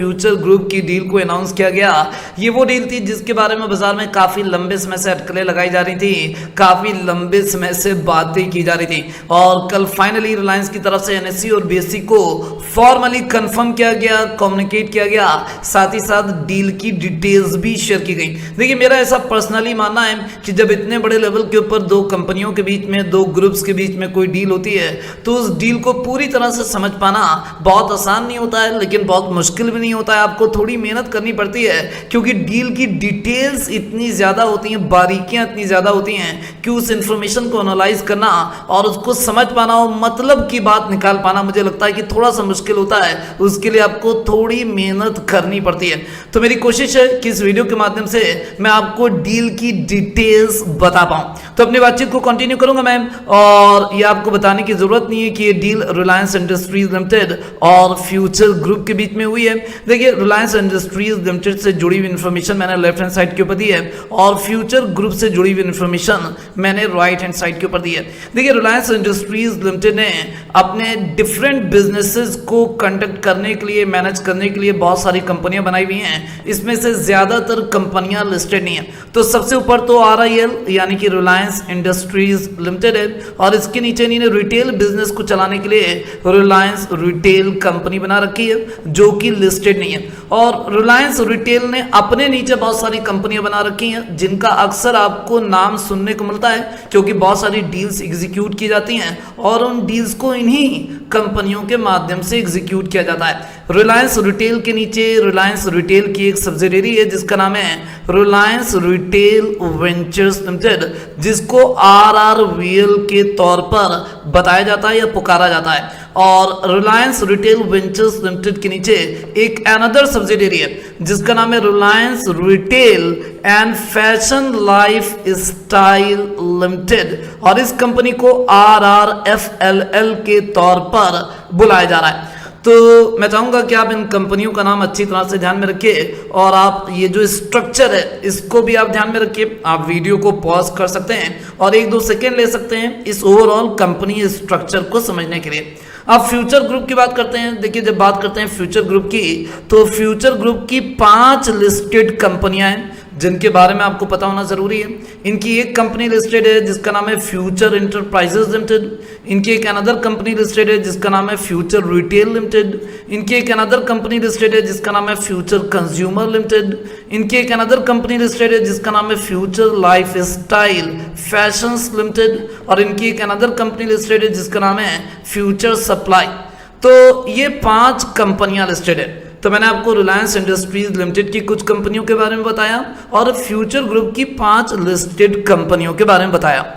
Future group की deal को announce किया गया। ये वो डील थी जिसके बारे में बाजार में काफी लंबे समय से अटकलें लगाई जा रही थी, काफी लंबे समय से बातें की जा रही थी और कल फाइनली रिलायंस की तरफ से एनएससी और बीएससी को फॉर्मली कंफर्म किया गया, कम्युनिकेट किया गया, साथ ही साथ डील की डिटेल्स भी शेयर की गई। देखिए, मेरा ऐसा पर्सनली मानना है कि जब इतने बड़े लेवल के ऊपर दो कंपनियों के बीच में, दो ग्रुप्स के बीच में कोई डील होती है तो उस डील को पूरी तरह से समझ पाना बहुत आसान नहीं होता है, लेकिन बहुत मुश्किल भी नहीं होता है। आपको थोड़ी मेहनत करनी पड़ती है क्योंकि डील की डिटेल्स इतनी ज़्यादा होती हैं, बारीकियां इतनी ज़्यादा होती हैं कि उस इंफॉर्मेशन को एनालाइज करना और उसको समझ पाना और मतलब की बात निकाल पाना, मुझे लगता है कि थोड़ा सा मुश्किल होता है। उसके लिए आपको थोड़ी मेहनत करनी पड़ती है। तो मेरी कोशिश है कि इस वीडियो के माध्यम से मैं आपको डील की डिटेल्स बता पाऊं। तो अपनी बातचीत को कंटिन्यू करूंगा मैम, और ये आपको बताने की जरूरत नहीं है कि ये डील रिलायंस इंडस्ट्रीज लिमिटेड और फ्यूचर ग्रुप के बीच में हुई है। देखिए, रिलायंस इंडस्ट्रीज लिमिटेड से जुड़ी हुई इन्फॉर्मेशन मैंने लेफ्ट हैंड साइड के ऊपर दी है और फ्यूचर ग्रुप से जुड़ी हुई इन्फॉर्मेशन मैंने राइट हैंड साइड के ऊपर दी है। देखिए, रिलायंस इंडस्ट्रीज लिमिटेड ने अपने डिफरेंट बिजनेसेस को कंडक्ट करने के लिए, मैनेज करने के लिए बहुत सारी कंपनियां बनाई हुई हैं। इसमें से ज्यादातर कंपनियां लिस्टेड नहीं है। तो सबसे ऊपर तो RIL यानी कि रिलायंस इंडस्ट्रीज लिमिटेड है और इसके नीचे इन्होंने रिटेल बिजनेस को चलाने के लिए रिलायंस रिटेल कंपनी बना रखी है जो कि लिस्टेड नहीं है। और रिलायंस रिटेल ने अपने नीचे बहुत सारी कंपनियां बना रखी हैं जिनका अक्सर आपको नाम सुनने को मिलता है क्योंकि बहुत सारी डील्स एग्जीक्यूट की जाती हैं और उन डील्स को इन्हीं कंपनियों के माध्यम से एग्जीक्यूट किया जाता है। रिलायंस रिटेल के नीचे रिलायंस रिटेल की एक सब्सिडियरी है जिसका नाम है रिलायंस रिटेल वेंचर्स लिमिटेड, जिसको RRVL के तौर पर बताया जाता है या पुकारा जाता है। और रिलायंस रिटेल वेंचर्स लिमिटेड के नीचे एक अनदर सब्सिडियरी है जिसका नाम है Reliance retail and fashion life style limited और इस कंपनी को RRFLL के तौर पर बुलाया जा रहा है। तो मैं चाहूंगा कि आप इन कंपनियों का नाम अच्छी तरह से ध्यान में रखिए और आप ये जो स्ट्रक्चर है इसको भी आप ध्यान में रखिए। आप वीडियो को पॉज कर सकते हैं और 1-2 सेकेंड ले सकते हैं इस ओवरऑल कंपनी स्ट्रक्चर को समझने के लिए। अब फ्यूचर ग्रुप की बात करते हैं। देखिए, जब बात करते हैं फ्यूचर ग्रुप की तो फ्यूचर ग्रुप की 5 लिस्टेड कंपनियां हैं जिनके बारे में आपको पता होना जरूरी है। इनकी एक कंपनी लिस्टेड है जिसका नाम है फ्यूचर इंटरप्राइजेज लिमिटेड। इनकी एक अनदर कंपनी लिस्टेड है जिसका नाम है फ्यूचर रिटेल लिमिटेड। इनकी एक अनदर कंपनी लिस्टेड है जिसका नाम है फ्यूचर कंज्यूमर लिमिटेड। इनकी एक अनदर कंपनी लिस्टेड है जिसका नाम है future life style fashions limited और इनकी एक अनदर कंपनी लिस्टेड है जिसका नाम है फ्यूचर सप्लाई। तो ये 5 कंपनियां लिस्टेड है। तो मैंने आपको रिलायंस इंडस्ट्रीज लिमिटेड की कुछ कंपनियों के बारे में बताया और फ्यूचर ग्रुप की 5 लिस्टेड कंपनियों के बारे में बताया।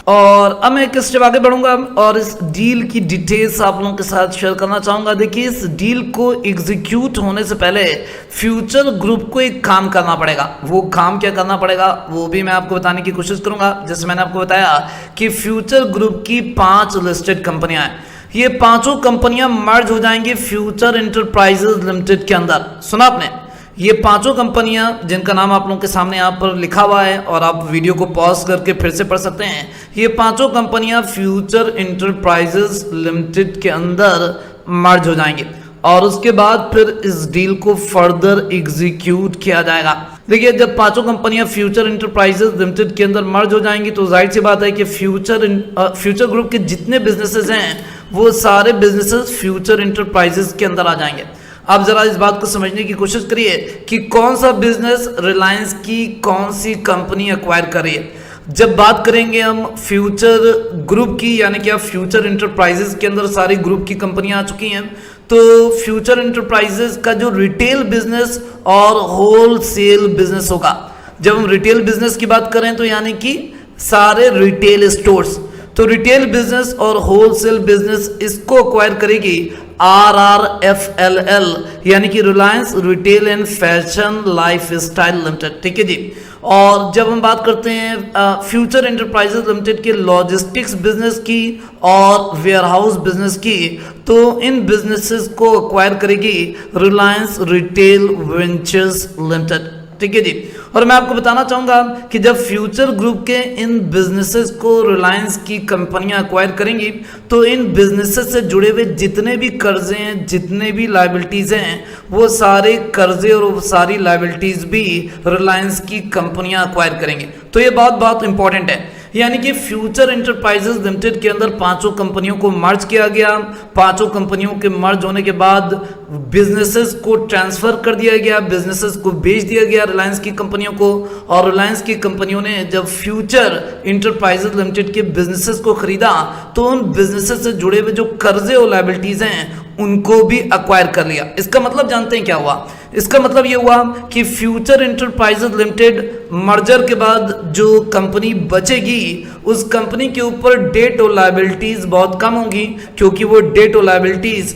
और अब मैं एक स्टेप आगे बढ़ूंगा और इस डील की डिटेल्स आप लोगों के साथ शेयर करना चाहूंगा। देखिए, इस डील को एग्जीक्यूट होने से पहले फ्यूचर ग्रुप को एक काम करना पड़ेगा। वो काम क्या करना पड़ेगा वो भी मैं आपको बताने की कोशिश करूंगा। जैसे मैंने आपको बताया कि फ्यूचर ग्रुप की 5 लिस्टेड कंपनियां हैं। ये 5 कंपनियां मर्ज हो जाएंगी फ्यूचर इंटरप्राइजेज लिमिटेड के अंदर। सुना आपने? ये 5 कंपनियां जिनका नाम आप लोगों के सामने यहाँ पर लिखा हुआ है और आप वीडियो को पॉज करके फिर से पढ़ सकते हैं। ये 5 कंपनियां फ्यूचर इंटरप्राइजेज लिमिटेड के अंदर मर्ज हो जाएंगी और उसके बाद फिर इस डील को फर्दर एग्जीक्यूट किया जाएगा। देखिए, जब 5 कंपनियां फ्यूचर इंटरप्राइजेज लिमिटेड के अंदर मर्ज हो जाएंगी तो जाहिर सी बात है कि फ्यूचर ग्रुप के जितने बिजनेसेस हैं वो सारे बिजनेसेस फ्यूचर इंटरप्राइजेज के अंदर आ जाएंगे। अब जरा इस बात को समझने की कोशिश करिए कि कौन सा बिजनेस रिलायंस की कौन सी कंपनी एक्वायर कर रही है। जब बात करेंगे हम फ्यूचर ग्रुप की, यानी कि अब फ्यूचर इंटरप्राइजेज के अंदर सारी ग्रुप की कंपनियां आ चुकी हैं, तो फ्यूचर इंटरप्राइजेज का जो रिटेल बिजनेस और होलसेल बिजनेस होगा। जब हम रिटेल बिजनेस की बात करें तो यानी कि सारे रिटेल स्टोर्स, तो रिटेल बिजनेस और होलसेल बिजनेस इसको एक्वायर करेगी RRFLL यानी कि Reliance retail and fashion life style limited. ठीक है जी। और जब हम बात करते हैं फ्यूचर इंटरप्राइजेज लिमिटेड के लॉजिस्टिक्स बिजनेस की और वेयरहाउस बिजनेस की, तो इन बिजनेसेस को एक्वायर करेगी रिलायंस रिटेल वेंचर्स लिमिटेड। ठीक है जी। और मैं आपको बताना चाहूँगा कि जब फ्यूचर ग्रुप के इन बिजनेसेस को रिलायंस की कंपनियां एक्वायर करेंगी तो इन बिजनेसेस से जुड़े हुए जितने भी कर्जे हैं, जितने भी लायबिलिटीज़ हैं, वो सारे कर्जे और वो सारी लायबिलिटीज़ भी रिलायंस की कंपनियां एक्वायर करेंगी। तो ये बहुत इंपॉर्टेंट है। यानी कि फ्यूचर एंटरप्राइजेज लिमिटेड के अंदर पांचों कंपनियों को मर्ज किया गया। पांचों कंपनियों के मर्ज होने के बाद बिजनेसेस को ट्रांसफर कर दिया गया, बिजनेसेस को बेच दिया गया रिलायंस की कंपनियों को। और रिलायंस की कंपनियों ने जब फ्यूचर एंटरप्राइजेज लिमिटेड के बिजनेसेस को खरीदा तो उन बिजनेसेस से जुड़े हुए जो कर्जे और लायबिलिटीज हैं उनको भी अक्वायर कर लिया। इसका मतलब जानते हैं क्या हुआ? इसका मतलब ये हुआ कि फ्यूचर एंटरप्राइजेज लिमिटेड मर्जर के बाद जो कंपनी बचेगी उस कंपनी के ऊपर डेट और लायबिलिटीज बहुत कम होंगी, क्योंकि वो डेट और लायबिलिटीज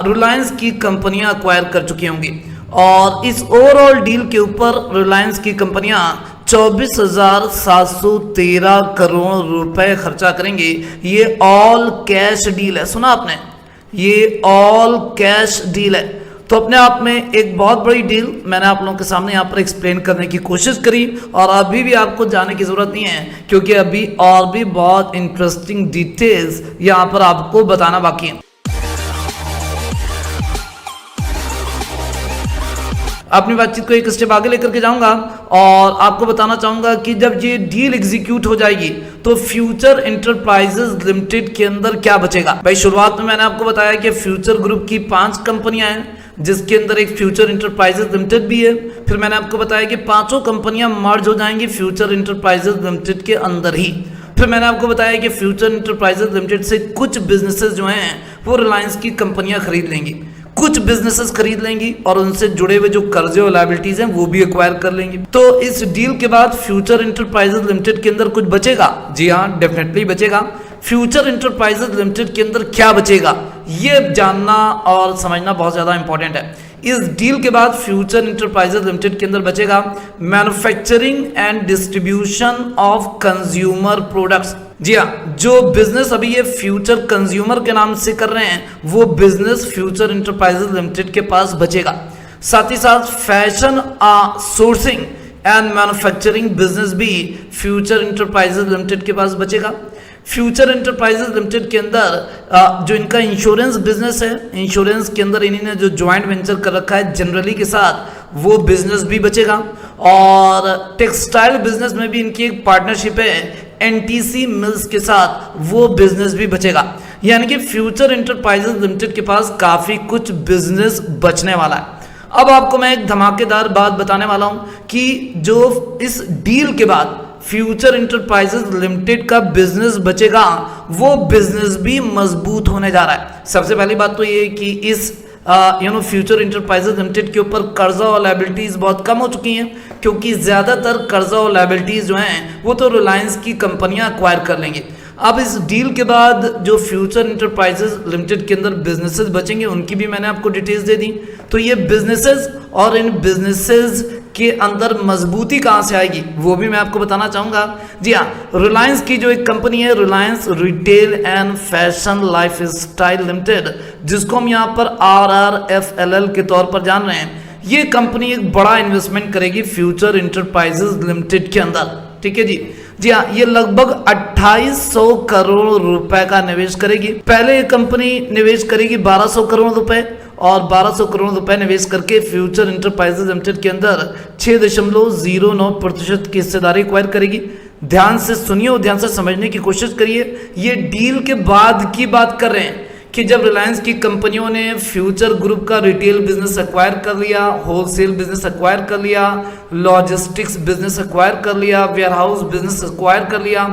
रिलायंस की कंपनियां अक्वायर कर चुकी होंगी। और इस ओवरऑल डील के ऊपर रिलायंस की कंपनियां 24,713 करोड़ रुपए खर्चा करेंगे। ये ऑल कैश डील है, सुना आपने? ये ऑल कैश डील है। तो अपने आप में एक बहुत बड़ी डील मैंने आप लोगों के सामने यहाँ पर एक्सप्लेन करने की कोशिश करी, और अभी भी आपको जाने की ज़रूरत नहीं है, क्योंकि अभी और भी बहुत इंटरेस्टिंग डिटेल्स यहाँ पर आपको बताना बाकी है। अपनी बातचीत को एक स्टेप आगे लेकर के जाऊंगा और आपको बताना चाहूंगा कि जब ये डील एग्जीक्यूट हो जाएगी तो फ्यूचर एंटरप्राइजेज लिमिटेड के अंदर क्या बचेगा। भाई शुरुआत में मैंने आपको बताया कि फ्यूचर ग्रुप की 5 कंपनियां हैं, जिसके अंदर एक फ्यूचर एंटरप्राइजेज लिमिटेड भी है। फिर मैंने आपको बताया कि पांचों कंपनियां मर्ज हो जाएंगी फ्यूचर एंटरप्राइजेज लिमिटेड के अंदर ही। फिर मैंने आपको बताया कि फ्यूचर एंटरप्राइजेज लिमिटेड से कुछ बिजनेसेस जो हैं वो रिलायंस की कंपनियां खरीद लेंगी, कुछ बिजनेसेस खरीद लेंगी और उनसे जुड़े हुए जो कर्जे और लायबिलिटीज हैं वो भी एक्वायर कर लेंगी। तो इस डील के बाद फ्यूचर एंटरप्राइजेज लिमिटेड के अंदर कुछ बचेगा? जी हाँ, डेफिनेटली बचेगा। फ्यूचर एंटरप्राइजेज लिमिटेड के अंदर क्या बचेगा ये जानना और समझना बहुत ज्यादा इंपॉर्टेंट है। इस डील के बाद फ्यूचर एंटरप्राइजेज लिमिटेड के अंदर बचेगा manufacturing and distribution of consumer products. जी हाँ, जो बिजनेस अभी ये फ्यूचर कंज्यूमर के नाम से कर रहे हैं वो बिजनेस फ्यूचर एंटरप्राइजेज लिमिटेड के पास बचेगा। साथ ही साथ fashion sourcing and manufacturing business भी फ्यूचर एंटरप्राइजेज लिमिटेड के पास बचेगा। फ्यूचर एंटरप्राइजेज लिमिटेड के अंदर जो इनका इंश्योरेंस बिजनेस है, इंश्योरेंस के अंदर इन्होंने जो ज्वाइंट वेंचर कर रखा है जनरली के साथ, वो बिजनेस भी बचेगा। और टेक्सटाइल बिजनेस में भी इनकी एक पार्टनरशिप है एनटीसी मिल्स के साथ, वो बिजनेस भी बचेगा। यानी कि फ्यूचर एंटरप्राइजेज लिमिटेड के पास काफी कुछ बिजनेस बचने वाला है। अब आपको मैं एक धमाकेदार बात बताने वाला हूं कि जो इस डील के बाद फ्यूचर एंटरप्राइजेज लिमिटेड का बिजनेस बचेगा वो बिजनेस भी मजबूत होने जा रहा है। सबसे पहली बात तो ये कि इस फ्यूचर एंटरप्राइजेज लिमिटेड के ऊपर कर्जा और लायबिलिटीज बहुत कम हो चुकी हैं, क्योंकि ज्यादातर कर्जा और लायबिलिटीज जो हैं वो तो रिलायंस की कंपनियां एक्वायर कर लेंगी। अब इस डील के बाद जो फ्यूचर एंटरप्राइजेज लिमिटेड के अंदर बिजनेसेस बचेंगे उनकी भी मैंने आपको डिटेल्स दे दी। तो ये बिजनेसेस और इन बिजनेसेस के अंदर मजबूती कहाँ से आएगी वो भी मैं आपको बताना चाहूँगा। जी हाँ, रिलायंस की जो एक कंपनी है Reliance retail and fashion life style limited, जिसको हम यहाँ पर RRFLL के तौर पर जान रहे हैं, ये कंपनी एक बड़ा इन्वेस्टमेंट करेगी फ्यूचर एंटरप्राइजेज लिमिटेड के अंदर। ठीक है जी हाँ, ये लगभग 2800 करोड़ रुपए का निवेश करेगी। पहले ये कंपनी निवेश करेगी 1200 करोड़ रुपए और 1200 करोड़ रुपए निवेश करके फ्यूचर एंटरप्राइजेज लिमिटेड के अंदर 6.09% की हिस्सेदारी एक्वायर करेगी। ध्यान से सुनिए और ध्यान से समझने की कोशिश करिए। ये डील के बाद की बात कर रहे हैं कि जब रिलायंस की कंपनियों ने फ्यूचर ग्रुप का रिटेल बिजनेस एक्वायर कर लिया, होलसेल बिजनेस एक्वायर कर लिया, लॉजिस्टिक्स बिजनेस एक्वायर कर लिया, वेयरहाउस बिजनेस एक्वायर कर लिया,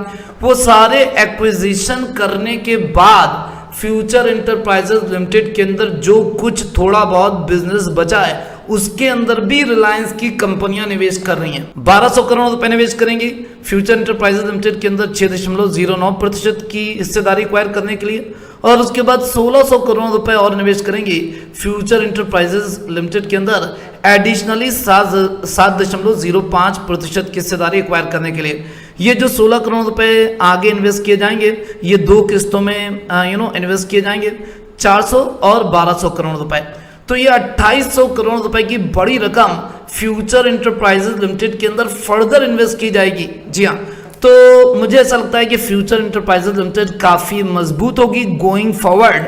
वो सारे एक्विजिशन करने के बाद फ्यूचर एंटरप्राइजेज लिमिटेड के अंदर जो कुछ थोड़ा बहुत बिजनेस बचा है उसके अंदर भी रिलायंस की कंपनियां निवेश कर रही हैं। 1200 करोड़ रुपए निवेश करेंगी फ्यूचर एंटरप्राइजेज लिमिटेड के अंदर 6.09% की हिस्सेदारी एक्वायर करने के लिए, और उसके बाद 1600 करोड़ रुपए और निवेश करेंगी फ्यूचर एंटरप्राइजेज लिमिटेड के अंदर एडिशनली 7.05% की हिस्सेदारी एक्वायर करने के लिए। ये जो 16 करोड़ रुपए आगे इन्वेस्ट किए जाएंगे ये 2 किस्तों में इन्वेस्ट किए जाएंगे, 400 और 1200 करोड़ रुपए। तो ये 2800 करोड़ रुपए की बड़ी रकम फ्यूचर इंटरप्राइजेज लिमिटेड के अंदर फर्दर इन्वेस्ट की जाएगी। जी हाँ, तो मुझे ऐसा लगता है कि फ्यूचर इंटरप्राइजेज लिमिटेड काफ़ी मजबूत होगी गोइंग फॉरवर्ड।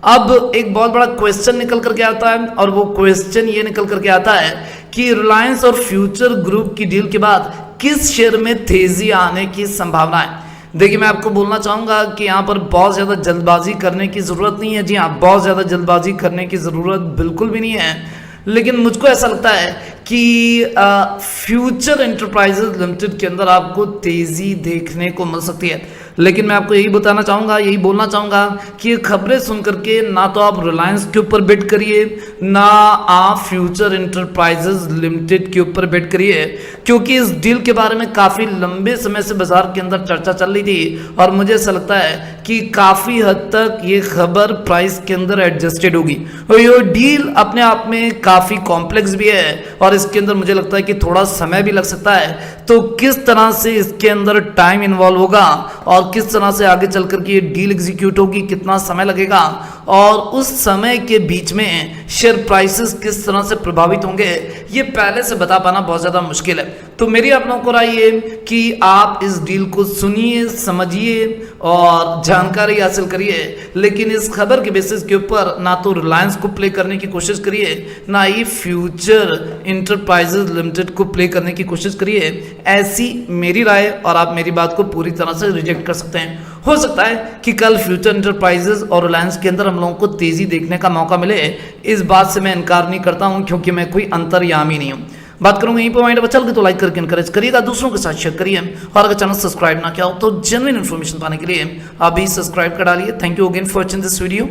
अब एक बहुत बड़ा क्वेश्चन निकल करके आता है और वो क्वेश्चन ये निकल करके आता है कि रिलायंस और फ्यूचर ग्रुप की डील के बाद किस शेयर में तेजी आने की संभावना है। देखिए, मैं आपको बोलना चाहूँगा कि यहाँ पर बहुत ज़्यादा जल्दबाजी करने की ज़रूरत नहीं है। जी हाँ, बहुत ज़्यादा जल्दबाजी करने की ज़रूरत बिल्कुल भी नहीं है, लेकिन मुझको ऐसा लगता है कि फ्यूचर इंटरप्राइजेज लिमिटेड के अंदर आपको तेज़ी देखने को मिल सकती है। लेकिन मैं आपको यही बताना चाहूँगा, यही बोलना चाहूँगा कि ये खबरें सुन करके ना तो आप रिलायंस के ऊपर बेट करिए, ना आप फ्यूचर इंटरप्राइजेज लिमिटेड के ऊपर बेट करिए, क्योंकि इस डील के बारे में काफ़ी लंबे समय से बाजार के अंदर चर्चा चल रही थी और मुझे ऐसा लगता है कि काफ़ी हद तक ये खबर प्राइस के अंदर एडजस्टेड होगी। और ये डील अपने आप में काफ़ी कॉम्प्लेक्स भी है और इसके अंदर मुझे लगता है कि थोड़ा समय भी लग सकता है। तो किस तरह से इसके अंदर टाइम इन्वॉल्व होगा और किस तरह से आगे चल कर के ये डील एग्जीक्यूट होगी, कितना समय लगेगा और उस समय के बीच में शेयर प्राइसेस किस तरह से प्रभावित होंगे, ये पहले से बता पाना बहुत ज़्यादा मुश्किल है। तो मेरी आप लोगों को राय ये कि आप इस डील को सुनिए, समझिए और जानकारी हासिल करिए, लेकिन इस खबर के बेसिस के ऊपर ना तो रिलायंस को प्ले करने की कोशिश करिए, ना ही फ्यूचर इंटरप्राइजेज लिमिटेड को प्ले करने की कोशिश करिए। ऐसी मेरी राय और आप मेरी बात को पूरी तरह से रिजेक्ट कर सकते हैं। हो सकता है कि कल फ्यूचर इंटरप्राइजेज और रिलायंस के अंदर हम लोगों को तेजी देखने का मौका मिले, इस बात से मैं इनकार नहीं करता हूं, क्योंकि मैं कोई अंतर्यामी नहीं हूं। बात करूंगा यहीं पर पॉइंट बचल गई तो लाइक करके इनकरेज करिएगा, दूसरों के साथ शेयर करिए और अगर चैनल सब्सक्राइब ना किया हो तो जेन्युइन इन्फॉर्मेशन पाने के लिए अभी सब्सक्राइब कर डालिए। Thank you again for watching this video.